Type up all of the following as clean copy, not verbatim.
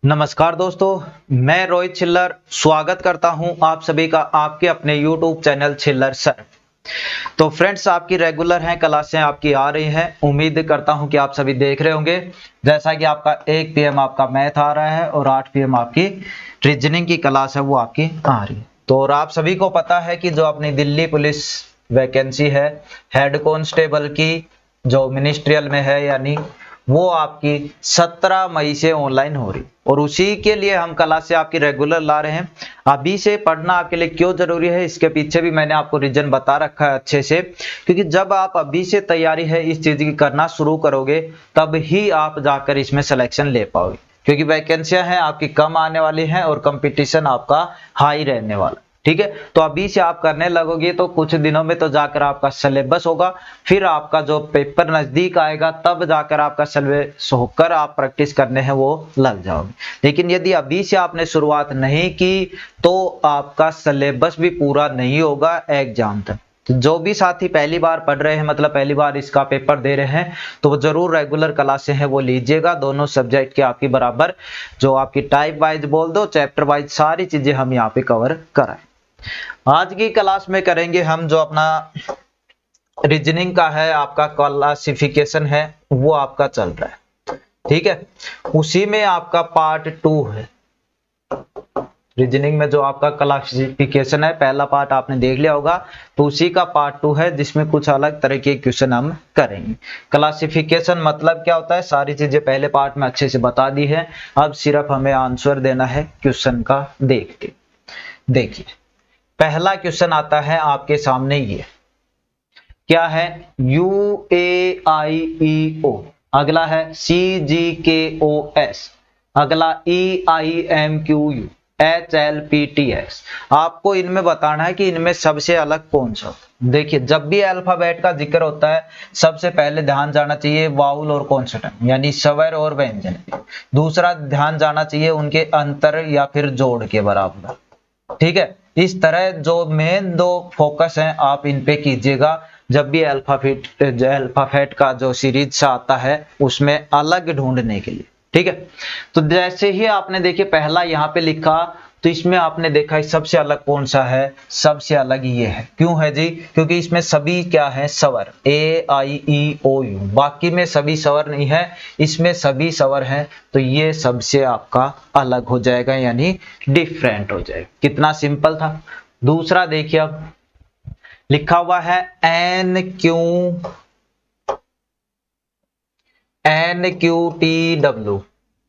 नमस्कार दोस्तों, मैं रोहित छिल्लर स्वागत करता हूं आप सभी का आपके अपने YouTube चैनल छिल्लर सर। तो फ्रेंड्स, आपकी रेगुलर हैं क्लासें आपकी आ रही हैं। उम्मीद करता हूं कि आप सभी देख रहे होंगे। जैसा कि आपका 1 PM आपका मैथ आ रहा है और 8 PM आपकी रीजनिंग की क्लास है वो आपकी आ रही है। तो और आप सभी को पता है कि जो अपनी दिल्ली पुलिस वैकेंसी है हेड कांस्टेबल की, जो मिनिस्ट्रियल में है, यानी वो आपकी 17 मई से ऑनलाइन हो रही और उसी के लिए हम क्लास से आपकी रेगुलर ला रहे हैं। अभी से पढ़ना आपके लिए क्यों जरूरी है, इसके पीछे भी मैंने आपको रीजन बता रखा है अच्छे से। क्योंकि जब आप अभी से तैयारी है इस चीज की करना शुरू करोगे तब ही आप जाकर इसमें सिलेक्शन ले पाओगे। क्योंकि वैकेंसियां हैं आपकी कम आने वाली हैं और कंपटीशन आपका हाई रहने वाला। ठीक है, तो अभी से आप करने लगोगे तो कुछ दिनों में तो जाकर आपका सिलेबस होगा, फिर आपका जो पेपर नजदीक आएगा तब जाकर आपका सिलेबस होकर आप प्रैक्टिस करने हैं वो लग जाओगे। लेकिन यदि अभी से आपने शुरुआत नहीं की तो आपका सिलेबस भी पूरा नहीं होगा एग्जाम तक। तो जो भी साथी पहली बार पढ़ रहे हैं, मतलब पहली बार इसका पेपर दे रहे हैं, तो वो जरूर रेगुलर क्लासें हैं वो लीजिएगा। दोनों सब्जेक्ट के आपकी बराबर, जो आपकी टाइप वाइज बोल दो, चैप्टर वाइज सारी चीजें हम यहाँ पे कवर कराएं। आज की क्लास में करेंगे हम जो अपना रीजनिंग का है, आपका क्लासिफिकेशन है वो आपका चल रहा है। ठीक है, उसी में आपका पार्ट 2 है। रीजनिंग में जो आपका क्लासिफिकेशन है, पहला पार्ट आपने देख लिया होगा, तो उसी का पार्ट 2 है जिसमें कुछ अलग तरह के क्वेश्चन हम करेंगे। क्लासिफिकेशन मतलब क्या होता है, सारी चीजें पहले पार्ट में अच्छे से बता दी है। अब सिर्फ हमें आंसर देना है क्वेश्चन का। देखिए पहला क्वेश्चन आता है आपके सामने, ये क्या है, UAIEO, अगला है CGKOS, अगला EIMQU, HLPTS। आपको इनमें बताना है कि इनमें सबसे अलग कौन सा। देखिए, जब भी अल्फाबेट का जिक्र होता है सबसे पहले ध्यान जाना चाहिए वाउल और कॉन्सोनेंट, यानी स्वर और व्यंजन। दूसरा ध्यान जाना चाहिए उनके अंतर या फिर जोड़ के बराबर। ठीक है, इस तरह जो मेन दो फोकस हैं आप इन पे कीजिएगा जब भी अल्फाबेट का जो सीरीज सा आता है उसमें अलग ढूंढने के लिए। ठीक है, तो जैसे ही आपने देखिए पहला यहाँ पे लिखा, तो इसमें आपने देखा सबसे अलग कौन सा है, सबसे अलग ये है। क्यों है जी? क्योंकि इसमें सभी क्या है, स्वर, AIEOU, बाकी में सभी स्वर नहीं है, इसमें सभी स्वर हैं, तो ये सबसे आपका अलग हो जाएगा, यानी डिफरेंट हो जाएगा। कितना सिंपल था। दूसरा देखिए, अब लिखा हुआ है NQTW,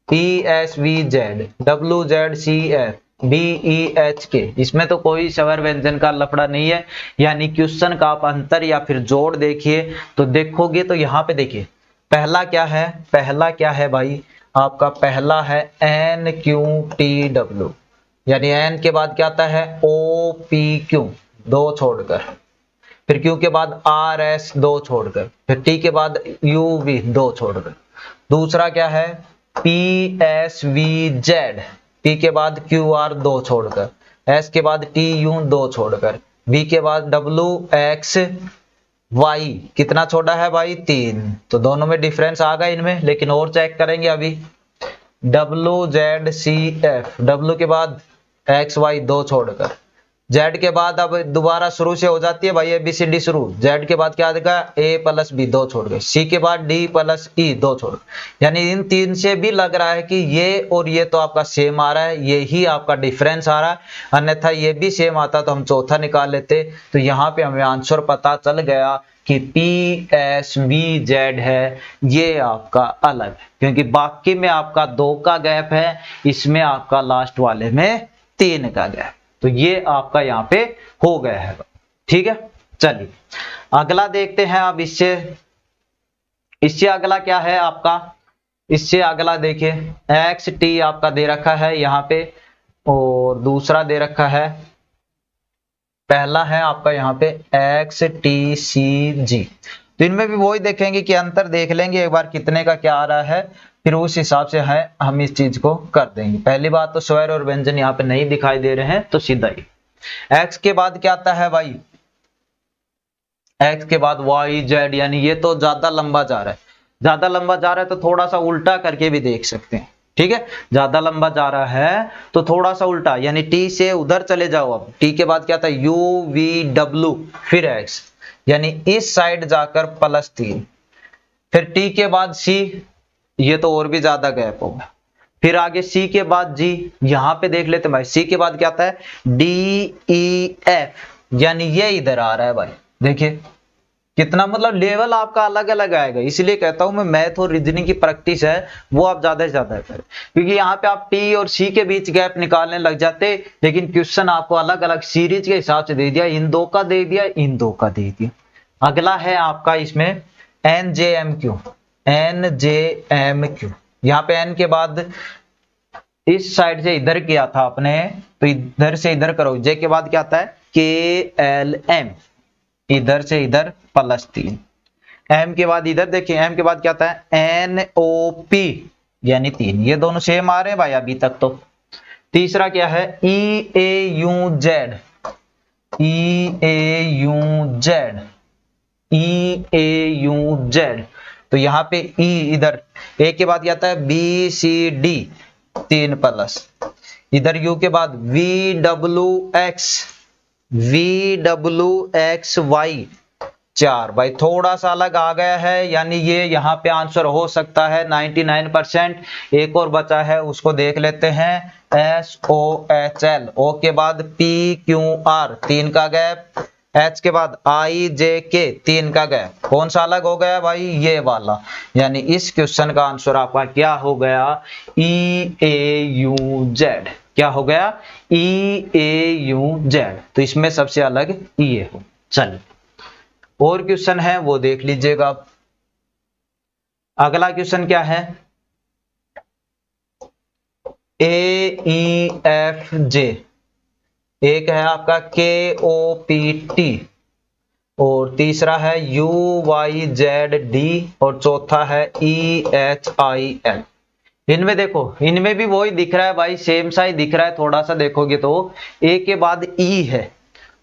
PSVZ, WZCF, BEHK। इसमें तो कोई स्वर व्यंजन का लफड़ा नहीं है, यानी क्वेश्चन का आप अंतर या फिर जोड़ देखिए तो देखोगे तो यहाँ पे देखिए पहला क्या है, पहला क्या है भाई, आपका पहला है NQTW, यानी N के बाद क्या आता है, OPQ, दो छोड़कर, फिर Q के बाद RS, दो छोड़कर, फिर T के बाद UV, दो छोड़कर। दूसरा क्या है, PSVZ, P के बाद QR, दो छोड़कर, S के बाद TU, दो छोड़कर, V के बाद WXY, कितना छोड़ा है भाई, 3। तो दोनों में डिफरेंस आ गया इनमें, लेकिन और चेक करेंगे अभी। WZCF, W के बाद XY, दो छोड़कर, Z के बाद अब दोबारा शुरू से हो जाती है भाई ABCD शुरू, Z के बाद क्या आएगा, A+B, दो छोड़ गए, C के बाद D+E, दो छोड़, यानी इन तीन से भी लग रहा है कि ये और ये तो आपका सेम आ रहा है, ये ही आपका डिफरेंस आ रहा है। अन्यथा ये भी सेम आता तो हम चौथा निकाल लेते। तो यहाँ पे हमें आंसर पता चल गया कि PSVZ है, ये आपका अलग है, क्योंकि बाकी में आपका 2 का गैप है, इसमें आपका लास्ट वाले में 3 का गैप। तो ये आपका यहाँ पे हो गया है। ठीक है, चलिए अगला देखते हैं। अब इससे अगला क्या है आपका, इससे अगला देखिए XT आपका दे रखा है यहाँ पे, और दूसरा दे रखा है, पहला है आपका यहाँ पे XTCG। तो इनमें भी वही देखेंगे कि अंतर देख लेंगे एक बार कितने का क्या आ रहा है, फिर उस हिसाब से है हम इस चीज को कर देंगे। पहली बात तो स्वर और व्यंजन यहाँ पे नहीं दिखाई दे रहे हैं, तो सीधा ही X के बाद क्या आता है भाई, X के बाद YZ, यानी ये तो ज्यादा लंबा जा रहा है, ज्यादा लंबा जा रहा है तो थोड़ा सा उल्टा करके भी देख सकते हैं। ठीक है, ज्यादा लंबा जा रहा है तो थोड़ा सा उल्टा, यानी टी से उधर चले जाओ। अब टी के बाद क्या था, यू वी डब्ल्यू फिर एक्स, यानी इस साइड जाकर +3, फिर टी के बाद सी, ये तो और भी ज्यादा गैप होगा, फिर आगे सी के बाद जी, यहां पे देख लेते हैं भाई, सी के बाद क्या आता है, डी ई एफ, यानी ये इधर आ रहा है भाई। देखिए कितना मतलब लेवल आपका अलग अलग आएगा, इसलिए कहता हूं मैं मैथ और रीजनिंग की प्रैक्टिस है वो आप ज्यादा से ज्यादा करें, क्योंकि यहाँ पे आप टी और सी के बीच गैप निकालने लग जाते, लेकिन क्वेश्चन आपको अलग अलग सीरीज के हिसाब से दे दिया, इन दो का दे दिया, इन दो का दे दिया। अगला है आपका इसमें NJMQ, NJMQ, यहाँ पे एन के बाद इस साइड से इधर किया था आपने, तो इधर से इधर करो, जे के बाद क्या आता है KLM, इधर से इधर +3, एम के बाद इधर देखिए, एम के बाद क्या आता है NOP, यानी 3, ये दोनों सेम आ रहे हैं भाई अभी तक। तो तीसरा क्या है EAUZ, EAUZ, EAUZ, तो यहाँ पे E इधर, ए के बाद क्या आता है BCD 3+, इधर U के बाद VWX, VWXY 4, भाई थोड़ा सा अलग आ गया है, यानी ये यहाँ पे आंसर हो सकता है 99%। एक और बचा है उसको देख लेते हैं, SOHL, O के बाद PQR 3 का गैप, H के बाद IJK 3 का गैप, कौन सा अलग हो गया भाई, ये वाला, यानी इस क्वेश्चन का आंसर आपका क्या हो गया, EAUZ, क्या हो गया EAUZ, तो इसमें सबसे अलग ये हो। चलिए और क्वेश्चन है वो देख लीजिएगा आप। अगला क्वेश्चन क्या है, AEFJ, एक है आपका KOPT, और तीसरा है UYZD, और चौथा है EHIL। इनमें देखो, इनमें भी वही दिख रहा है भाई, सेम सा ही दिख रहा है, थोड़ा सा देखोगे तो ए के बाद ई है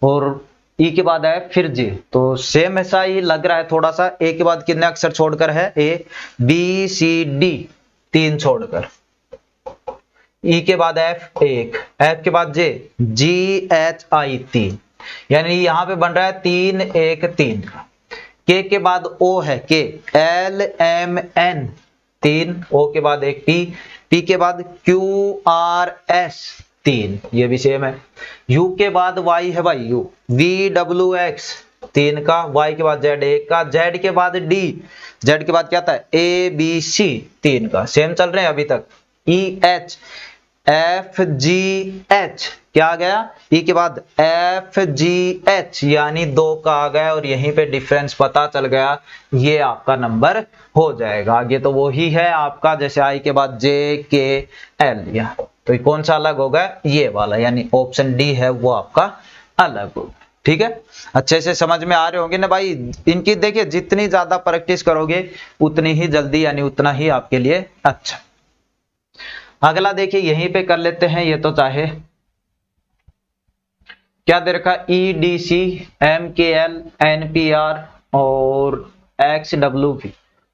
और ई के बाद है फिर जे, तो सेम ऐसा ही लग रहा है थोड़ा सा। ए के बाद कितने अक्षर छोड़कर है, ए बी सी डी 3 छोड़कर, ई के बाद एफ 1, एफ के बाद जे जी एच आई 3, यानी यहाँ पे बन रहा है 3 1 3 का। के बाद ओ है के एल एम एन 3, ओ के बाद एक टी, टी के बाद क्यू आर एस 3, ये भी सेम है। यू के बाद वाई है भाई, यू वी डब्ल्यू एक्स 3 का, वाई के बाद जेड 1 का, जेड के बाद डी, जेड के बाद क्या था ए बी सी 3 का, सेम चल रहे हैं अभी तक। E H F G H क्या आ गया, ई के बाद एफ जी एच यानी 2 का आ गया, और यहीं पे डिफरेंस पता चल गया, ये आपका नंबर हो जाएगा। आगे तो वो ही है आपका, जैसे आई के बाद जे के एल, या तो कौन सा अलग होगा, ये वाला, यानी ऑप्शन डी है वो आपका अलग होगा। ठीक है, अच्छे से समझ में आ रहे होंगे ना भाई। इनकी देखिए जितनी ज्यादा प्रैक्टिस करोगे उतनी ही जल्दी, यानी उतना ही आपके लिए अच्छा। अगला देखिए यहीं पे कर लेते हैं, ये तो चाहे क्या दे रखा, ई डी सी एम के एल एन पी आर और एक्स डब्ल्यू पी।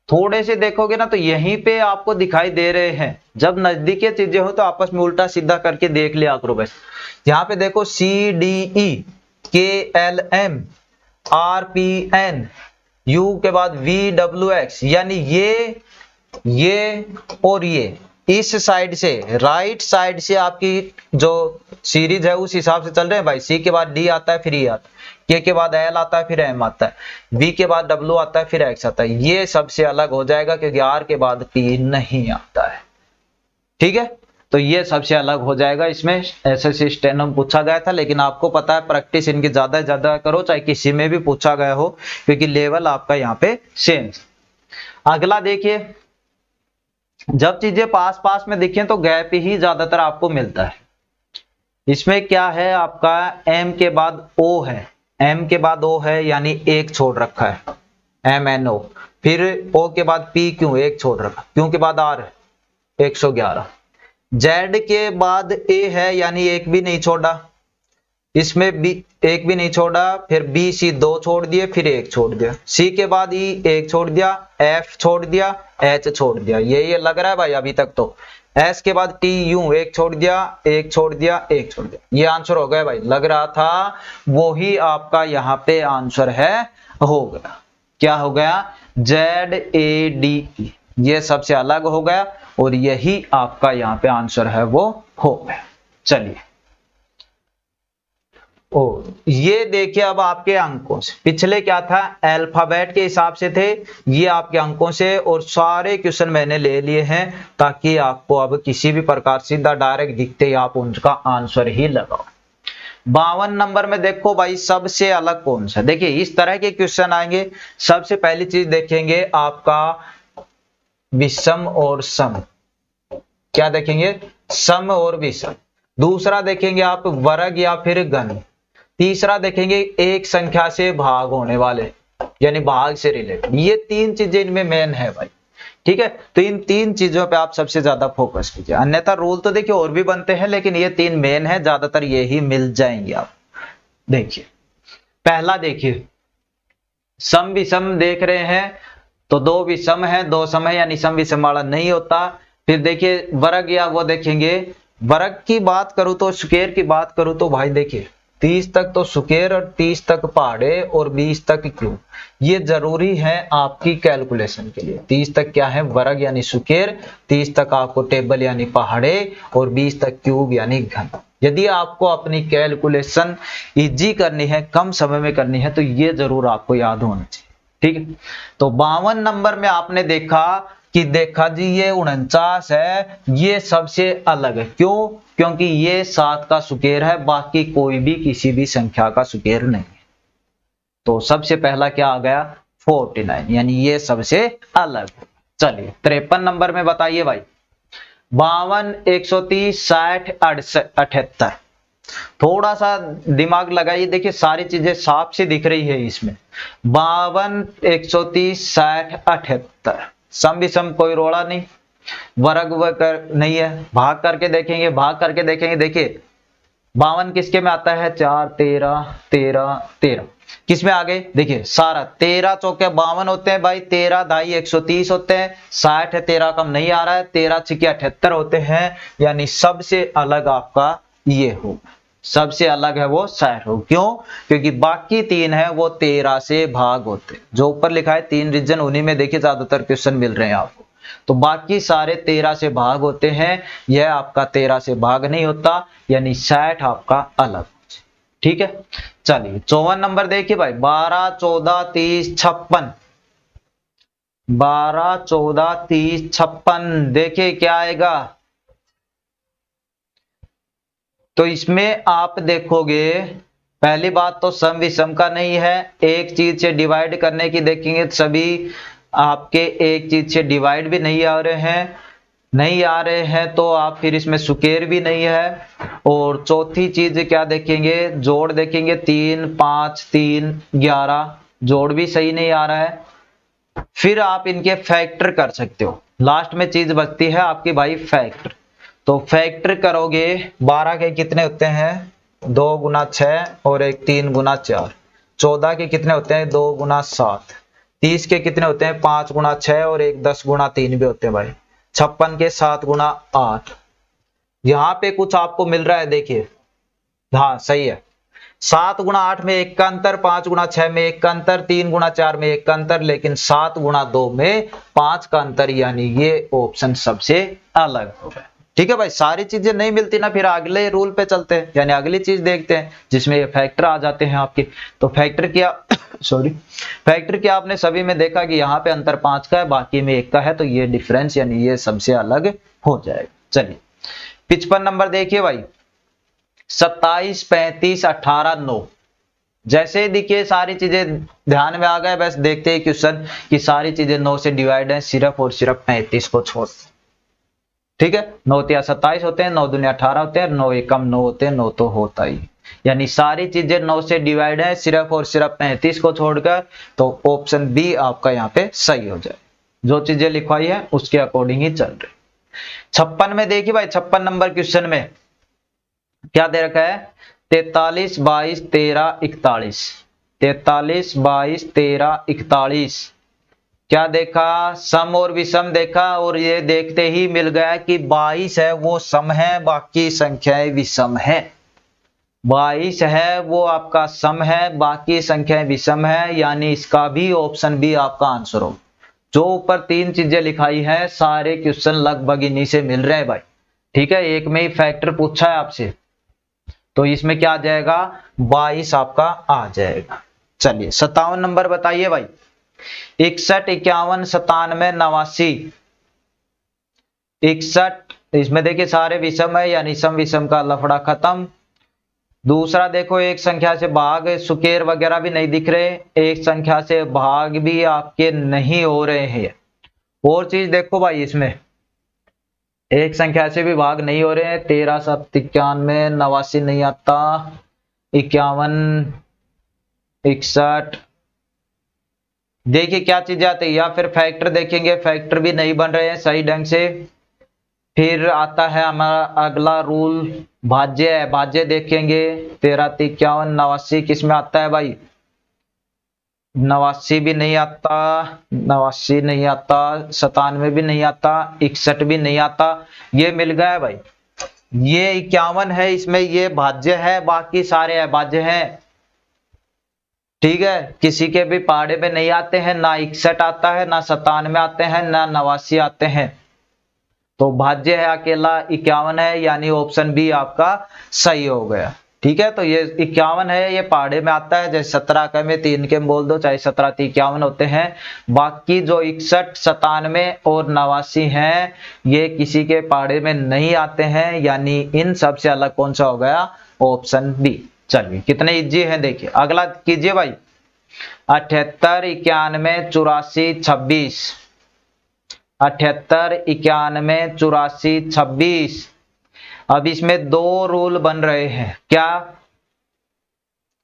थोड़े से देखोगे ना तो यहीं पे आपको दिखाई दे रहे हैं, जब नजदीकी चीजें हो तो आपस में उल्टा सीधा करके देख लिया करो बस। यहाँ पे देखो सी D E K L M R P N, U के बाद वी डब्ल्यू एक्स, यानी ये और ये इस साइड से, राइट साइड से आपकी जो सीरीज है उस हिसाब से चल रहे हैं भाई। सी के बाद डी आता है, फिर ई आता है, के बाद एल आता है, फिर एम आता है, वी के बाद डब्ल्यू आता है, फिर एक्स आता है। ये सबसे अलग हो जाएगा क्योंकि आर के बाद पी नहीं आता है। ठीक है, तो ये सबसे अलग हो जाएगा। इसमें एसएससी स्टेनो पूछा गया था, लेकिन आपको पता है प्रैक्टिस इनकी ज्यादा से ज्यादा करो, चाहे किसी में भी पूछा गया हो, क्योंकि लेवल आपका यहाँ पे सेम। अगला देखिए, जब चीजें पास पास में दिखें तो गैप ही ज्यादातर आपको मिलता है। इसमें क्या है आपका, एम के बाद ओ है, एम के बाद ओ है यानी एक छोड़ रखा है, एम एन ओ, फिर ओ के बाद पी क्यू एक छोड़ रखा, क्यू के बाद आर 111, जेड के बाद ए है यानी एक भी नहीं छोड़ा, इसमें बी एक भी नहीं छोड़ा, फिर बी सी 2 छोड़ दिए, फिर एक छोड़ दिया, सी के बाद ई एक छोड़ दिया, एफ छोड़ दिया, एच छोड़ दिया। ये लग रहा है भाई अभी तक तो एस के बाद टी यू, एक छोड़ दिया, एक छोड़ दिया, एक छोड़ दिया, ये आंसर हो गया भाई। लग रहा था वो ही आपका यहाँ पे आंसर है, हो गया। क्या हो गया? ZADE, ये सबसे अलग हो गया और यही आपका यहाँ पे आंसर है वो हो गया। चलिए, ओ ये देखिए अब आपके अंकों से, पिछले क्या था अल्फाबेट के हिसाब से थे, ये आपके अंकों से, और सारे क्वेश्चन मैंने ले लिए हैं ताकि आपको अब किसी भी प्रकार सीधा डायरेक्ट दिखते ही आप उनका आंसर ही लगाओ। 52 नंबर में देखो भाई, सबसे अलग कौन सा, देखिए इस तरह के क्वेश्चन आएंगे। सबसे पहली चीज देखेंगे आपका विषम और सम, क्या देखेंगे? सम और विषम। दूसरा देखेंगे आप वर्ग या फिर घन। तीसरा देखेंगे एक संख्या से भाग होने वाले, यानी भाग से रिलेटेड। ये तीन चीजें इनमें मेन है भाई, ठीक है। तो इन तीन चीजों पे आप सबसे ज्यादा फोकस कीजिए, अन्यथा रूल तो देखिए और भी बनते हैं, लेकिन ये तीन मेन है, ज्यादातर ये ही मिल जाएंगे आप। देखिए पहला, देखिए सम विषम देख रहे हैं, तो दो विषम है, दो सम है, यानी सम विषम वाला नहीं होता। फिर देखिए वर्ग या वो देखेंगे, वर्ग की बात करूं तो, स्क्वायर की बात करूं तो भाई देखिए 30 तक तो स्क्वायर और 30 तक पहाड़े और 20 तक क्यूब, ये जरूरी है आपकी कैलकुलेशन के लिए। 30 तक क्या है? वर्ग यानी स्क्वायर, 30 तक आपको टेबल यानी पहाड़े, और 20 तक क्यूब यानी घन। यदि आपको अपनी कैलकुलेशन इजी करनी है, कम समय में करनी है, तो ये जरूर आपको याद होना चाहिए, ठीक है। तो 52 नंबर में आपने देखा कि देखा जी ये 49 है, ये सबसे अलग है। क्यों? क्योंकि ये 7 का स्क्वायर है, बाकी कोई भी किसी भी संख्या का स्क्वायर नहीं है। तो सबसे पहला क्या आ गया? 49, यानी ये सबसे अलग। चलिए 53 नंबर में बताइए भाई, 52, 130, 60, 78। थोड़ा सा दिमाग लगाइए, देखिए सारी चीजें साफ से दिख रही है इसमें। 52, 130, 60, 78, सम विषम कोई रोड़ा नहीं, वर्ग नहीं है। भाग करके देखेंगे, भाग करके देखेंगे, देखिए 52 किसके में आता है? 4, 13, 13, 13, किस में आ गए? देखिए सारा 13 चौके 52 होते हैं भाई, 13 दाई 130 होते हैं, 60 है, 13 कम नहीं आ रहा है, 13 छिके 78 होते हैं, यानी सबसे अलग आपका ये होगा, सबसे अलग है वो 60 हो। क्यों? क्योंकि बाकी तीन है वो 13 से भाग होते, जो ऊपर लिखा है 3 रीजन, उन्हीं में देखिए ज्यादातर क्वेश्चन मिल रहे हैं आपको। तो बाकी सारे 13 से भाग होते हैं, यह आपका 13 से भाग नहीं होता, यानी 60 आपका अलग, ठीक है। चलिए 54 नंबर देखिए भाई, 12, 14, 30, 56, 12, 14, 30, 56, देखिए क्या आएगा? तो इसमें आप देखोगे, पहली बात तो सम विषम का नहीं है, एक चीज से डिवाइड करने की देखेंगे, सभी आपके एक चीज से डिवाइड भी नहीं आ रहे हैं, नहीं आ रहे हैं तो आप फिर इसमें स्क्वायर भी नहीं है। और चौथी चीज क्या देखेंगे? जोड़ देखेंगे, 3, 5, 3, 11, जोड़ भी सही नहीं आ रहा है। फिर आप इनके फैक्टर कर सकते हो, लास्ट में चीज बचती है आपकी भाई फैक्टर। तो फैक्टर करोगे, 12 के कितने होते हैं? 2 गुना 6 और एक 3 गुना 4। 14 के कितने होते हैं? 2 गुना 7। 30 के कितने होते हैं? 5 गुना 6 और एक 10 गुना 3 भी होते हैं भाई। 56 के 7 गुना 8। यहां पे कुछ आपको मिल रहा है, देखिए, हाँ सही है, 7 गुना 8 में 1 का अंतर, 5 गुना 6 में 1 का अंतर, 3 गुना 4 में 1 का अंतर, लेकिन 7 गुना 2 में 5 का अंतर, यानी ये ऑप्शन सबसे अलग होगा, ठीक है भाई। सारी चीजें नहीं मिलती ना, फिर अगले रूल पे चलते हैं, यानी अगली चीज देखते हैं जिसमें ये फैक्टर आ जाते हैं आपके। तो फैक्टर किया सॉरी, फैक्टर किया आपने, सभी में देखा कि यहाँ पे अंतर 5 का है, बाकी में 1 का है, तो ये डिफरेंस यानी ये सबसे अलग हो जाएगा। चलिए 55 नंबर देखिए भाई, 27, 35, 18, 9। जैसे ही देखिए सारी चीजें ध्यान में आ गए, बस देखते हैं क्वेश्चन कि सारी चीजें 9 से डिवाइड है, सिर्फ और सिर्फ 35 को छोड़, ठीक है। 9 या 27 होते हैं, 9 दूनी 18 होते हैं, 9 एकम 9 होते हैं, 9 तो होता ही, यानी सारी चीजें 9 से डिवाइड है, सिर्फ और सिर्फ 35 को छोड़कर। तो ऑप्शन बी आपका यहाँ पे सही हो जाए, जो चीजें लिखवाई है उसके अकॉर्डिंग ही चल रही। 56 में देखिए भाई, 56 नंबर क्वेश्चन में क्या दे रखा है? 43, 22, 13, 41। 43, 22, 13, 41। क्या देखा, सम और विषम देखा, और ये देखते ही मिल गया कि 22 है वो सम है, बाकी संख्याएं विषम है। 22 है वो आपका सम है, बाकी संख्याएं विषम है, यानी इसका भी ऑप्शन बी आपका आंसर हो। जो ऊपर तीन चीजें लिखाई है सारे क्वेश्चन लगभग इन्हीं से मिल रहे हैं भाई। ठीक है, एक में ही फैक्टर पूछा है आपसे, तो इसमें क्या आ जाएगा, 22 आपका आ जाएगा। चलिए 57 नंबर बताइए भाई। 61, 51, 97, 89। 61, इसमें देखिए सारे विषम है, यानी सम विषम का लफड़ा खत्म। दूसरा देखो, एक संख्या से भाग, सुकेर वगैरह भी नहीं दिख रहे, एक संख्या से भाग भी आपके नहीं हो रहे हैं। और चीज देखो भाई, इसमें एक संख्या से भी भाग नहीं हो रहे हैं। 13, 7, 91, 89 नहीं आता, 51, 61। देखिए क्या चीजें आती है, या फिर फैक्टर देखेंगे, फैक्टर भी नहीं बन रहे हैं सही ढंग से। फिर आता है हमारा अगला रूल, भाज्य है, भाज्य देखेंगे। 13, 51, 89 किस में आता है भाई, 89 भी नहीं आता, 89 नहीं आता, 97 भी नहीं आता, 61 भी नहीं आता। ये मिल गया है भाई। ये 51 है, इसमें ये भाज्य है, बाकी सारे अभाज्य हैं। ठीक है, किसी के भी पहाड़े पे नहीं आते हैं, ना 61 आता है, ना 97 आते हैं, ना 89 आते हैं। तो भाज्य है अकेला 51 है, यानी ऑप्शन बी आपका सही हो गया। ठीक है, तो ये 51 है, ये पहाड़े में आता है, जैसे 17 का में 3 के बोल दो, चाहे 17 51 होते हैं। बाकी जो 61, 97 और 89 हैं, ये किसी के पहाड़े में नहीं आते हैं, यानी इन सबसे अलग कौन सा हो गया, ऑप्शन बी। चलिए कितने इजी हैं देखिए, अगला कीजिए भाई। 78, 91, 84, 26। 78, 91, 84, 26। अब इसमें दो रूल बन रहे हैं, क्या,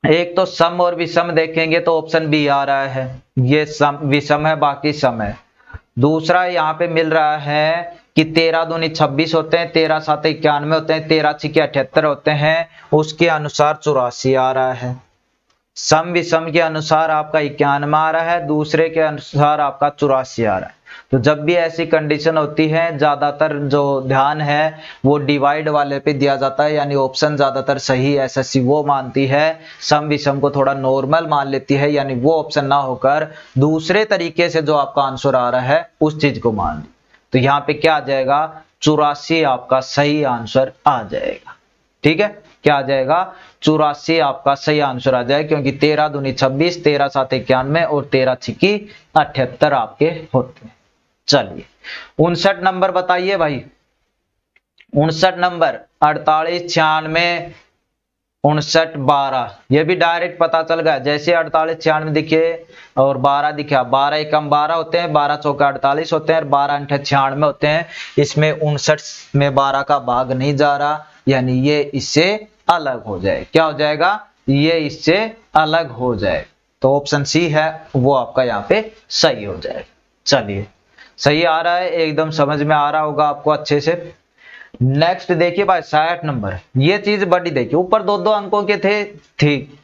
एक तो सम और विषम देखेंगे तो ऑप्शन बी आ रहा है, ये सम विषम है, बाकी सम है। दूसरा यहाँ पे मिल रहा है कि 13 दूनी 26 होते हैं, 13 7 91 होते हैं, 13 6 78 होते हैं, उसके अनुसार 84 आ रहा है। सम विषम के अनुसार आपका 91 आ रहा है, दूसरे के अनुसार आपका 84 आ रहा है। तो जब भी ऐसी कंडीशन होती है, ज्यादातर जो ध्यान है वो डिवाइड वाले पे दिया जाता है, यानी ऑप्शन ज्यादातर सही एसएससी वो मानती है, सम विषम को थोड़ा नॉर्मल मान लेती है, यानी वो ऑप्शन ना होकर दूसरे तरीके से जो आपका आंसर आ रहा है उस चीज को मान ली। तो यहाँ पे क्या आ जाएगा, 84 आपका सही आंसर आ जाएगा। ठीक है, क्या आ जाएगा, 84 आपका सही आंसर आ जाएगा, क्योंकि 13 दूनी 26, 13 7 91 और 13 6 78 आपके होते हैं। चलिए 59 नंबर बताइए भाई। 59 नंबर 48, 96, 59, 12। ये भी डायरेक्ट पता चल गया, जैसे 48, 96 दिखे और 12 दिखा, 12 एकम 12 होते हैं, 12 चौका 48 होते हैं, और 12 अंठ 96 होते हैं। इसमें 59 में 12 का भाग नहीं जा रहा, यानी ये इससे अलग हो जाए। क्या हो जाएगा, ये इससे अलग हो जाए, तो ऑप्शन सी है वो आपका यहाँ पे सही हो जाएगा। चलिए सही आ रहा है, एकदम समझ में आ रहा होगा आपको अच्छे से। नेक्स्ट देखिए भाई 60 नंबर, ये चीज बड़ी देखिए, ऊपर दो दो अंकों के थे, ठीक,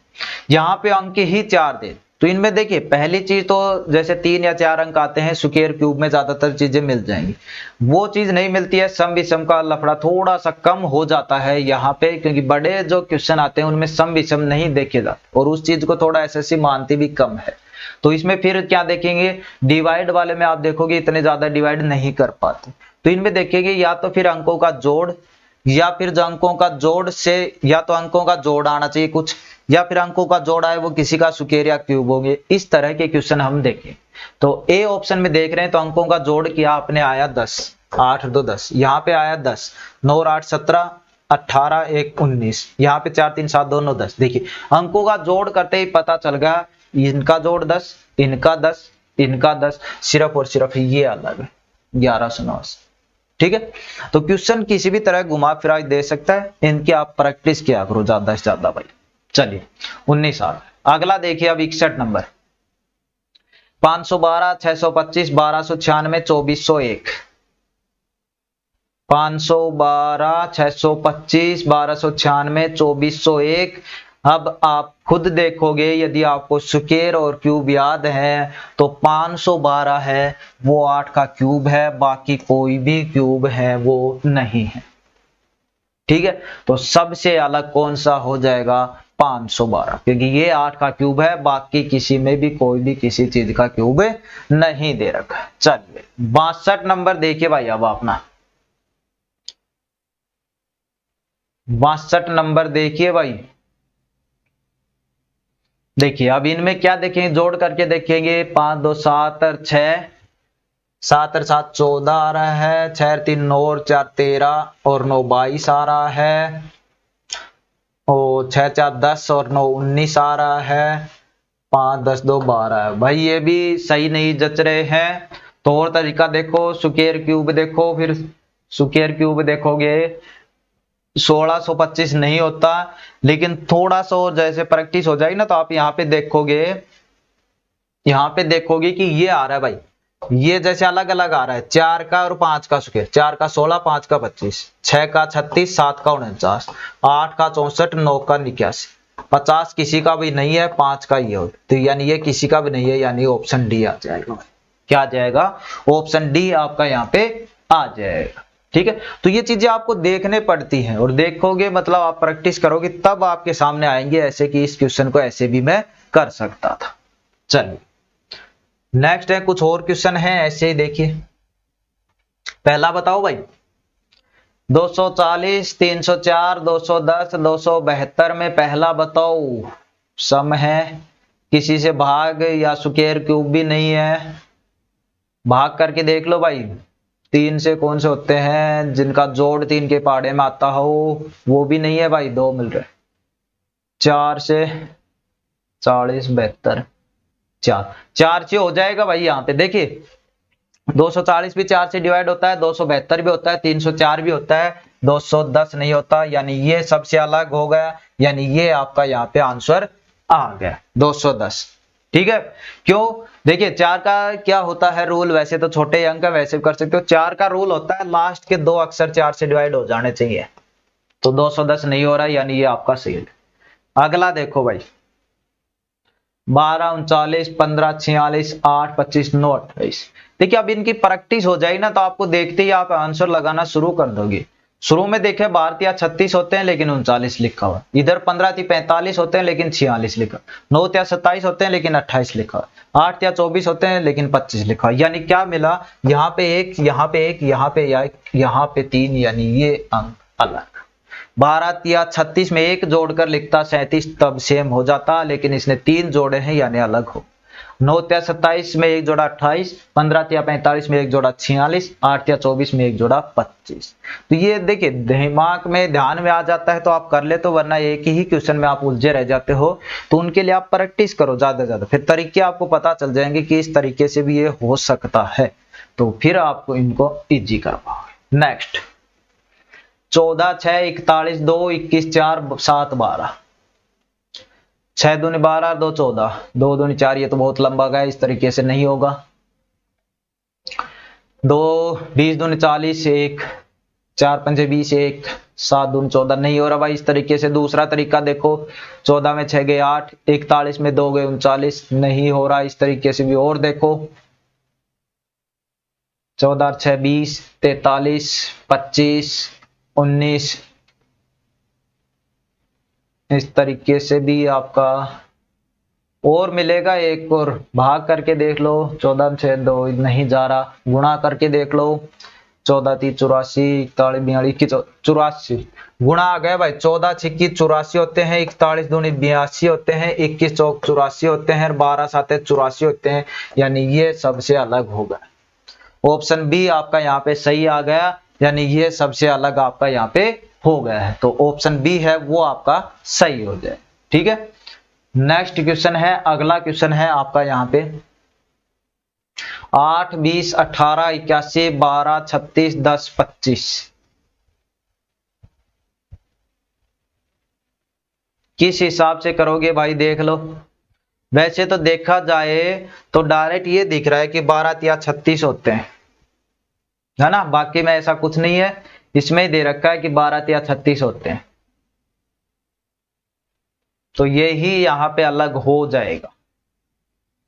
यहाँ पे अंक ही 4 थे। तो इनमें देखिए पहली चीज तो जैसे 3 या 4 अंक आते हैं, स्क्वायर क्यूब में ज्यादातर चीजें मिल जाएंगी, वो चीज नहीं मिलती है। सम विषम का लफड़ा थोड़ा सा कम हो जाता है यहाँ पे, क्योंकि बड़े जो क्वेश्चन आते हैं उनमें सम विषम नहीं देखे जाते, और उस चीज को थोड़ा एसएससी मानती भी कम है। तो इसमें फिर क्या देखेंगे, डिवाइड वाले में आप देखोगे इतने ज्यादा डिवाइड नहीं कर पाते। तो इनमें देखेंगे या तो फिर अंकों का जोड़, या फिर जो अंकों का जोड़ से, या तो अंकों का जोड़ आना चाहिए कुछ, या फिर अंकों का जोड़ आए वो किसी का स्क्वायर या क्यूब होंगे। इस तरह के क्वेश्चन हम देखें तो ए ऑप्शन में देख रहे हैं, तो अंकों का जोड़ किया आपने, आया 10, 8 2 10, यहाँ पे आया 10, 9 और 8 17, 18 1 19, यहाँ पे 4 3 7 दोनों 10। देखिए अंकों का जोड़ करते ही पता चल गया, इनका जोड़ 10, इनका 10, इनका 10, सिर्फ और सिर्फ ये अलग है 1189। ठीक है, तो क्वेश्चन किसी भी तरह घुमा फिरा दे सकता है, इनकी आप प्रैक्टिस किया करो ज्यादा से ज्यादा भाई। चलिए 19 आ गया। अगला देखिए अब 61 नंबर, 512, 625, 1296, 2401। 512, 625, 1296, 2401। अब आप खुद देखोगे, यदि आपको स्क्वायर और क्यूब याद है तो 512 है वो 8 का क्यूब है, बाकी कोई भी क्यूब है वो नहीं है। ठीक है, तो सबसे अलग कौन सा हो जाएगा? 512, क्योंकि ये 8 का क्यूब है, बाकी किसी में भी कोई भी किसी चीज का क्यूब नहीं दे रखा है। चलिए 62 नंबर देखिए भाई, अब अपना 62 नंबर देखिए भाई। देखिए अब इनमें क्या देखेंगे, जोड़ करके देखेंगे। 5 2 7 और 6, 7 और 7 14 आ रहा है, 6 3 9 और 4 13 और 9 22 आ रहा है, और 6 4 10 और 9 19 आ रहा है, 5 10 2 12 है। भाई ये भी सही नहीं जच रहे हैं। तो और तरीका देखो, स्क्वायर क्यूब देखो, फिर स्क्वायर क्यूब देखोगे 1625 नहीं होता, लेकिन थोड़ा सा और जैसे प्रैक्टिस हो जाएगी ना, तो आप यहाँ पे देखोगे कि ये आ रहा है भाई, ये जैसे अलग अलग आ रहा है। 4 का और 5 का स्क्वायर, 4 का 16, 5 का 25, 6 का 36, 7 का 49, 8 का 64, 9 का 89, 50 किसी का भी नहीं है, 5 का ये हो, तो यानी ये किसी का भी नहीं है, यानी ऑप्शन डी आ जाएगा। क्या आ जाएगा? ऑप्शन डी आपका यहाँ पे आ जाएगा। ठीक है, तो ये चीजें आपको देखने पड़ती हैं, और देखोगे मतलब आप प्रैक्टिस करोगे तब आपके सामने आएंगे ऐसे कि इस क्वेश्चन को ऐसे भी मैं कर सकता था। चलिए नेक्स्ट है, कुछ और क्वेश्चन है ऐसे ही, देखिए। पहला बताओ भाई, 240, 304, 210, 272 में पहला बताओ। सम है, किसी से भाग या स्क्वायर क्यूब भी नहीं है। भाग करके देख लो भाई, 3 से कौन से होते हैं जिनका जोड़ 3 के पहाड़े में आता हो, वो भी नहीं है भाई, 2 मिल रहे। 4 से 40 72, 4 से हो जाएगा भाई। यहाँ पे देखिए 240 भी 4 से डिवाइड होता है, 272 भी होता है, 304 भी होता है, 210 नहीं होता, यानी ये सबसे अलग हो गया, यानी ये आपका यहाँ पे आंसर आ गया 210। ठीक है, क्यों? देखिए 4 का क्या होता है रूल, वैसे तो छोटे अंक है वैसे भी कर सकते हो। 4 का रूल होता है लास्ट के 2 अक्षर 4 से डिवाइड हो जाने चाहिए, तो 210 नहीं हो रहा, यानी ये आपका सही है। अगला देखो भाई, 12 39, 15 46, 8 25, 9 28। देखिए अब इनकी प्रैक्टिस हो जाएगी ना, तो आपको देखते ही आप आंसर लगाना शुरू कर दोगे। शुरू में देखे 12 36 होते हैं लेकिन 39 लिखा हुआ, इधर 15 45 होते हैं लेकिन 46 लिखा, 9 27 होते हैं लेकिन 28 लिखा, 8 24 होते हैं लेकिन 25 लिखा। यानी क्या मिला, यहाँ पे 1, यहाँ पे 1, यहाँ पे 1, यहाँ पे 3, यानी ये अंक अलग। 12 36 में 1 जोड़कर लिखता 37 तब सेम हो जाता, लेकिन इसने 3 जोड़े हैं यानी अलग हो। 9 27 में 1 जोड़ा 28, 15 45 में 1 जोड़ा 46, 8 24 में 1 जोड़ा 25। तो ये देखिए दिमाग में ध्यान में आ जाता है तो आप कर ले, तो वरना एक ही क्वेश्चन में आप उलझे रह जाते हो। तो उनके लिए आप प्रैक्टिस करो ज्यादा से ज्यादा, फिर तरीके आपको पता चल जाएंगे कि इस तरीके से भी ये हो सकता है, तो फिर आपको इनको इजी कर पाओगे। नेक्स्ट 14 6 41 2 21 4 7 12, 6 दूनी 12 2 14, 2 दूनी 4, ये तो बहुत लंबा गया, इस तरीके से नहीं होगा। 2 20 दूनी 40, 1 4 5 20, 1 7 दूनी 14, नहीं हो रहा भाई। इस तरीके से दूसरा तरीका देखो, 14 में 6 गए 8, 41 में 2 गए 39, नहीं हो रहा। इस तरीके से भी और देखो, 14 6 20, 43 25 19, इस tariके से भी आपका और मिलेगा। एक और भाग करके देख लो, 14 6 2 नहीं जा रहा, गुणा करके देख लो, 14 3 84, 41 42 84, गुणा आ गया भाई। 14 6 84 होते हैं, 41 दूनी 82 होते हैं, 21 चौक 84 होते हैं, 12 7 84 होते हैं, यानी ये सबसे अलग होगा। ऑप्शन बी आपका यहाँ पे सही आ गया, यानी ये सबसे अलग आपका यहाँ पे हो गया है, तो ऑप्शन बी है वो आपका सही हो जाए। ठीक है, नेक्स्ट क्वेश्चन है, अगला क्वेश्चन है आपका यहाँ पे 8 20 18 81 12 36 10 25, किस हिसाब से करोगे भाई देख लो। वैसे तो देखा जाए तो डायरेक्ट ये दिख रहा है कि 12 या 36 होते हैं, है ना, बाकी में ऐसा कुछ नहीं है, इसमें ही दे रखा है कि 12 या 36 होते हैं। तो ये ही यहाँ पे अलग हो जाएगा,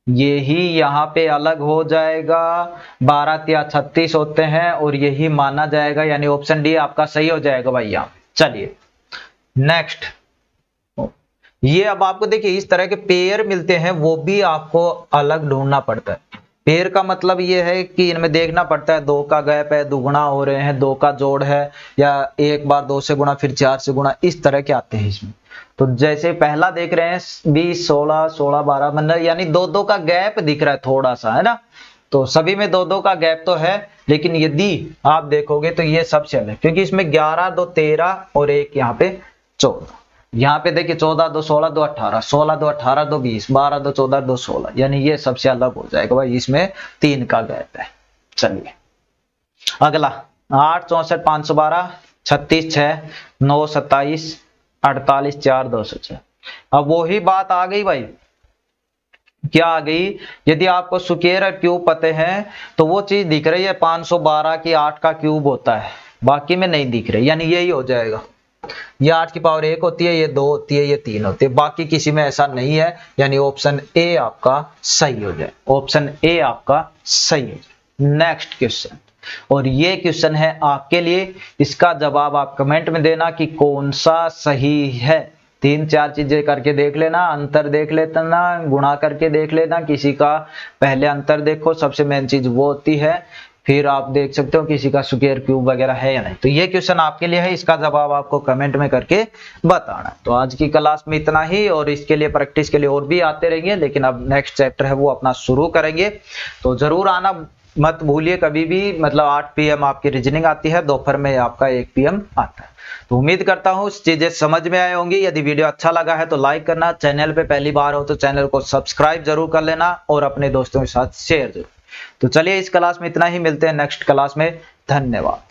ये ही यहाँ पे अलग हो जाएगा। 12 या 36 होते हैं और यही माना जाएगा, यानी ऑप्शन डी आपका सही हो जाएगा भाई यहाँ। चलिए नेक्स्ट, ये अब आपको देखिए इस तरह के पेयर मिलते हैं, वो भी आपको अलग ढूंढना पड़ता है। पेयर का मतलब ये है कि इनमें देखना पड़ता है 2 का गैप है, दुगुना हो रहे हैं, 2 का जोड़ है, या एक बार 2 से गुणा फिर 4 से गुणा, इस तरह के आते हैं इसमें। तो जैसे पहला देख रहे हैं 20, 16, 16, 12 मतलब यानी 2-2 का गैप दिख रहा है थोड़ा सा, है ना। तो सभी में 2-2 का गैप तो है, लेकिन यदि आप देखोगे तो ये सबसे अलग, क्योंकि इसमें 11, 2, 13 और एक यहाँ पे 14। यहाँ पे देखिए 14, 2, 16, 2, 18, 16, 2, 18, 2, 20, 12, 2, 14, 2, 16, यानी ये सबसे अलग हो जाएगा भाई, इसमें 3 का गैप है। चलिए अगला 8, 64, 512, 36, 6, 9, 27, 48, 4, 206। अब वही बात आ गई भाई, क्या आ गई, यदि आपको स्क्वायर और क्यूब पते हैं तो वो चीज दिख रही है 512 की 8 का क्यूब होता है, बाकी में नहीं दिख रही, यानी यही हो जाएगा। ये 8 की पावर 1 होती है, ये 2 होती है, ये 3 होती है, बाकी किसी में ऐसा नहीं है, यानी ऑप्शन ए आपका सही हो जाए, ऑप्शन ए आपका सही हो जाए। नेक्स्ट क्वेश्चन, और ये क्वेश्चन है आपके लिए, इसका जवाब आप कमेंट में देना कि कौन सा सही है। 3-4 चीजें करके देख लेना, अंतर देख लेना, गुणा करके देख लेना, किसी का पहले अंतर देखो, सबसे मेन चीज वो होती है, फिर आप देख सकते हो किसी का स्क्वायर क्यूब वगैरह है या नहीं। तो ये क्वेश्चन आपके लिए है, इसका जवाब आपको कमेंट में करके बताना। तो आज की क्लास में इतना ही, और इसके लिए प्रैक्टिस के लिए और भी आते रहेंगे, लेकिन अब नेक्स्ट चैप्टर है वो अपना शुरू करेंगे, तो जरूर आना मत भूलिए कभी भी। मतलब 8 PM आपकी रीजनिंग आती है, दोपहर में आपका 1 PM आता है। तो उम्मीद करता हूँ चीजें समझ में आए होंगी। यदि वीडियो अच्छा लगा है तो लाइक करना, चैनल पे पहली बार हो तो चैनल को सब्सक्राइब जरूर कर लेना, और अपने दोस्तों के साथ शेयर जरूर। तो चलिए इस क्लास में इतना ही, मिलते हैं नेक्स्ट क्लास में, धन्यवाद।